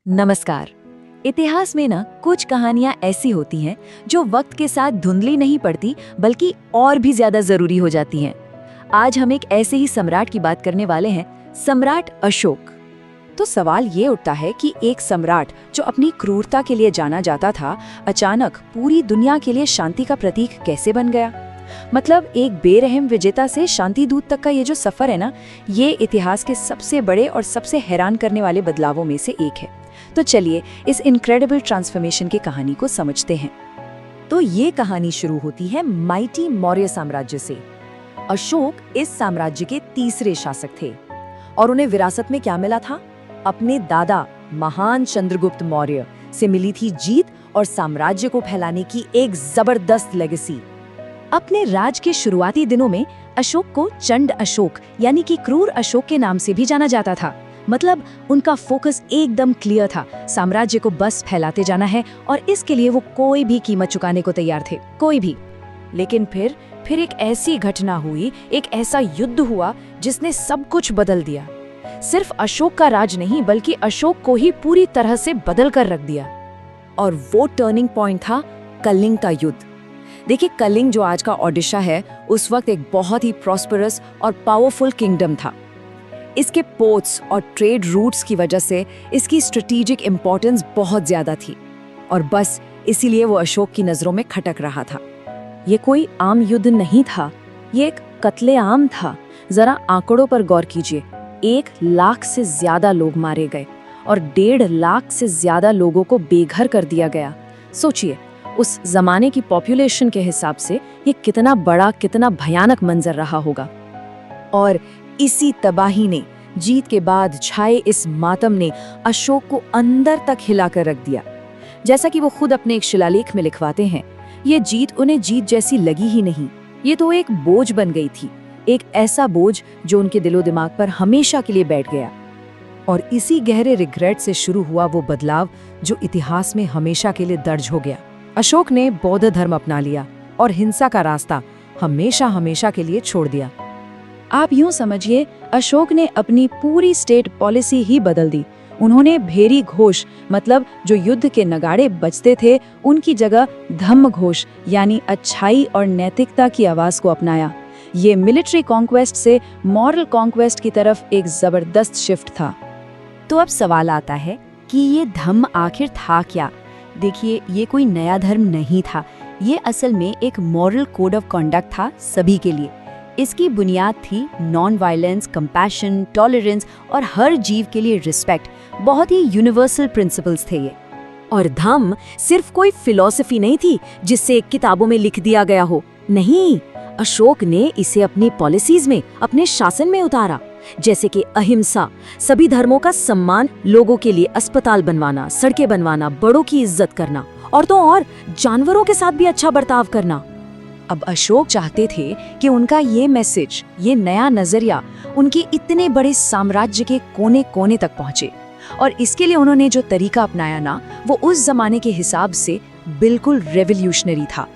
नमस्कार। इतिहास में ना कुछ कहानियां ऐसी होती हैं जो वक्त के साथ धुंधली नहीं पड़ती बल्कि और भी ज्यादा जरूरी हो जाती हैं। आज हम एक ऐसे ही सम्राट की बात करने वाले हैं, सम्राट अशोक। तो सवाल ये उठता है कि एक सम्राट जो अपनी क्रूरता के लिए जाना जाता था, अचानक पूरी दुनिया के लिए शांति का प्रतीक कैसे बन गया। मतलब एक बेरहम विजेता से शांति दूत तक का ये जो सफर है ना, ये इतिहास के सबसे बड़े और सबसे हैरान करने वाले बदलावों में से एक है। तो चलिए इस इनक्रेडिबल ट्रांसफॉर्मेशन की कहानी को समझते हैं। तो ये कहानी शुरू होती है माइटी मौर्य साम्राज्य से। अशोक इस साम्राज्य के तीसरे शासक थे और उन्हें विरासत में क्या मिला था? अपने दादा महान चंद्रगुप्त मौर्य से मिली थी जीत और साम्राज्य को फैलाने की एक जबरदस्त लेगेसी। अपने राज के शुरुआती दिनों में अशोक को चंड अशोक यानी कि क्रूर अशोक के नाम से भी जाना जाता था। मतलब उनका फोकस एकदम क्लियर था, साम्राज्य को बस फैलाते जाना है और इसके लिए वो कोई भी कीमत चुकाने को तैयार थे, कोई भी। लेकिन फिर एक ऐसी घटना हुई, एक ऐसा युद्ध हुआ जिसने सब कुछ बदल दिया। सिर्फ अशोक का राज नहीं बल्कि अशोक को ही पूरी तरह से बदल कर रख दिया। और वो टर्निंग पॉइंट था कलिंग का युद्ध। देखिए, कलिंग जो आज का ओडिशा है, उस वक्त एक बहुत ही प्रॉस्परस और पावरफुल किंगडम था। इसके पोर्ट्स और ट्रेड रूट्स की वजह से इसकी स्ट्रेटेजिक इंपॉर्टेंस बहुत ज्यादा थी और बस इसीलिए वो अशोक की नजरों में खटक रहा था। ये कोई आम युद्ध नहीं था, ये एक कत्लेआम था। जरा आंकड़ों पर गौर कीजिए। 1 लाख से ज्यादा लोग मारे गए और 1.5 लाख से ज्यादा लोगों को बेघर कर दिया गया। सोचिए, उस जमाने की पॉपुलेशन के हिसाब से ये कितना बड़ा, कितना भयानक मंजर रहा होगा। और इसी तबाही ने, जीत के बाद छाए इस मातम ने अशोक को अंदर तक हिला कर रख दिया। जैसा कि वो खुद अपने एक शिलालेख में लिखवाते हैं, ये जीत उन्हें जीत जैसी लगी ही नहीं, ये तो एक बोझ बन गई थी। एक ऐसा बोझ जो उनके दिलो दिमाग पर हमेशा के लिए बैठ गया। और इसी गहरे रिग्रेट से शुरू हुआ वो बदलाव जो इतिहास में हमेशा के लिए दर्ज हो गया। अशोक ने बौद्ध धर्म अपना लिया और हिंसा का रास्ता हमेशा हमेशा के लिए छोड़ दिया। आप यूं समझिए, अशोक ने अपनी पूरी स्टेट पॉलिसी ही बदल दी। उन्होंने भेरी घोष, मतलब जो युद्ध के नगाड़े बजते थे, उनकी जगह धम्म घोष यानी अच्छाई और नैतिकता की आवाज को अपनाया। ये मिलिट्री कॉन्क्वेस्ट से मॉरल कॉन्क्वेस्ट की तरफ एक जबरदस्त शिफ्ट था। तो अब सवाल आता है कि ये धम्म आखिर था क्या? देखिए, ये कोई नया धर्म नहीं था, ये असल में एक मॉरल कोड ऑफ कंडक्ट था सभी के लिए। इसकी बुनियाद थी नॉन वायलेंस, कंपैशन, टॉलरेंस और हर जीव के लिए रिस्पेक्ट। बहुत ही यूनिवर्सल प्रिंसिपल्स थे ये। और धम्म सिर्फ कोई फिलॉसफी नहीं थी जिससे किताबों में लिख दिया गया हो, नहीं। अशोक ने इसे अपनी पॉलिसीज में, अपने शासन में उतारा। जैसे कि अहिंसा, सभी धर्मों का सम्मान, लोगों के लिए अस्पताल बनवाना, सड़कें बनवाना, बड़ों की इज्जत करना और तो और जानवरों के साथ भी अच्छा बर्ताव करना। अब अशोक चाहते थे कि उनका ये मैसेज, ये नया नजरिया उनके इतने बड़े साम्राज्य के कोने कोने तक पहुंचे। और इसके लिए उन्होंने जो तरीका अपनाया ना, वो उस जमाने के हिसाब से बिल्कुल रेवोल्यूशनरी था।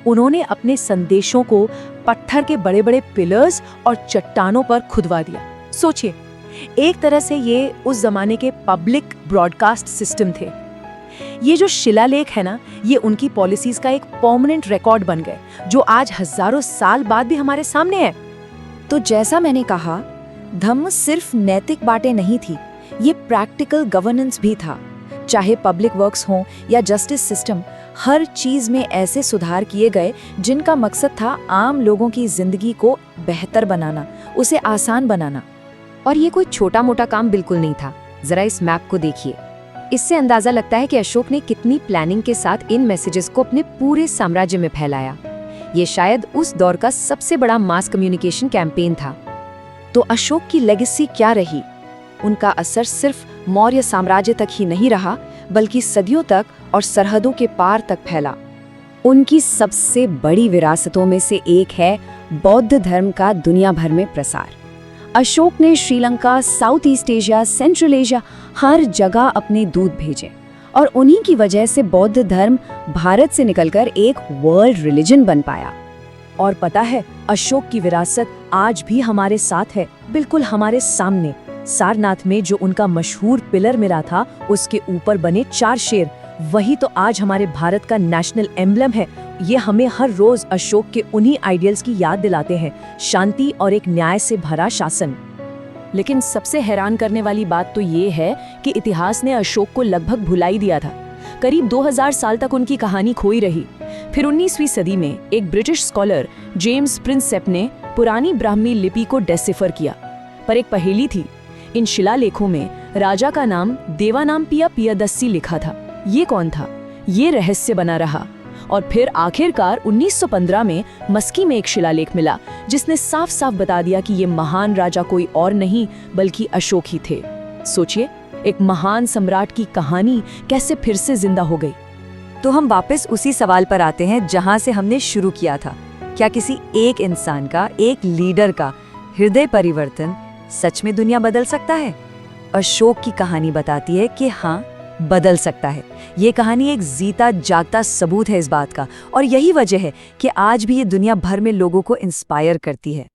उन्होंने अपने संदेशों को पत्थर के बड़े बड़े पिलर्स और चट्टानों पर खुदवा दिया। सोचिए, एक तरह से ये उस जमाने के पब्लिक ब्रॉडकास्ट सिस्टम थे। ये जो शिलालेख है ना, ये उनकी पॉलिसीज का एक परमानेंट रिकॉर्ड बन गए जो आज हजारों साल बाद भी हमारे सामने है। तो जैसा मैंने कहा, धम्म सिर्फ नैतिक बातें नहीं थी, ये प्रैक्टिकल गवर्नेंस भी था। चाहे पब्लिक वर्क्स हो या जस्टिस सिस्टम, हर चीज में ऐसे सुधार किए गए जिनका मकसद था आम लोगों की जिंदगी को बेहतर बनाना, उसे आसान बनाना। और ये कोई छोटा मोटा काम बिल्कुल नहीं था। जरा इस मैप को देखिए, इससे अंदाजा लगता है कि अशोक ने कितनी प्लानिंग के साथ इन मैसेजेस को अपने पूरे साम्राज्य में फैलाया। ये शायद उस दौर का सबसे बड़ा मास कम्युनिकेशन कैंपेन था। तो अशोक की लेगेसी क्या रही? उनका असर सिर्फ मौर्य साम्राज्य तक ही नहीं रहा, बल्कि सदियों तक और सरहदों के पार तक फैला। उनकी सबसे बड़ी विरासतों में से एक है बौद्ध धर्म का दुनिया भर में प्रसार। अशोक ने Sri Lanka, south east Asia, central Asia, हर जगह अपने दूत भेजे और उन्हीं की वजह से बौद्ध धर्म भारत से निकलकर एक वर्ल्ड रिलीजन बन पाया। और पता है, अशोक की विरासत आज भी हमारे साथ है, बिल्कुल हमारे सामने। सारनाथ में जो उनका मशहूर पिलर मिला था, उसके ऊपर बने 4 शेर, वही तो आज हमारे भारत का नेशनल एम्बलम है। ये हमें हर रोज अशोक के उन्हीं आइडियल्स की याद दिलाते हैं, शांति और एक न्याय से भरा शासन। लेकिन सबसे हैरान करने वाली बात तो ये है कि इतिहास ने अशोक को लगभग भुला ही दिया था। करीब 2000 साल तक उनकी कहानी खोई रही। फिर 19वीं सदी में एक ब्रिटिश स्कॉलर जेम्स प्रिंसेप ने पुरानी ब्राह्मी लिपि को डेसिफर किया। पर एक पहेली थी, इन शिलालेखों में राजा का नाम देवानाम्पिया पियदस्सी लिखा था। ये कौन था? ये रहस्य बना रहा। और फिर आखिरकार 1915 में मस्की में एक शिलालेख मिला, जिसने साफ साफ बता दिया कि ये महान राजा कोई और नहीं बल्कि अशोक ही थे। सोचिए, एक महान सम्राट की कहानी कैसे फिर से जिंदा हो गई। तो हम वापस उसी सवाल पर आते हैं जहां से हमने शुरू किया था। क्या किसी एक इंसान का, एक लीडर का हृदय परिवर्तन सच में दुनिया बदल सकता है? अशोक की कहानी बताती है कि हाँ, बदल सकता है। ये कहानी एक जीता जागता सबूत है इस बात का, और यही वजह है कि आज भी ये दुनिया भर में लोगों को इंस्पायर करती है।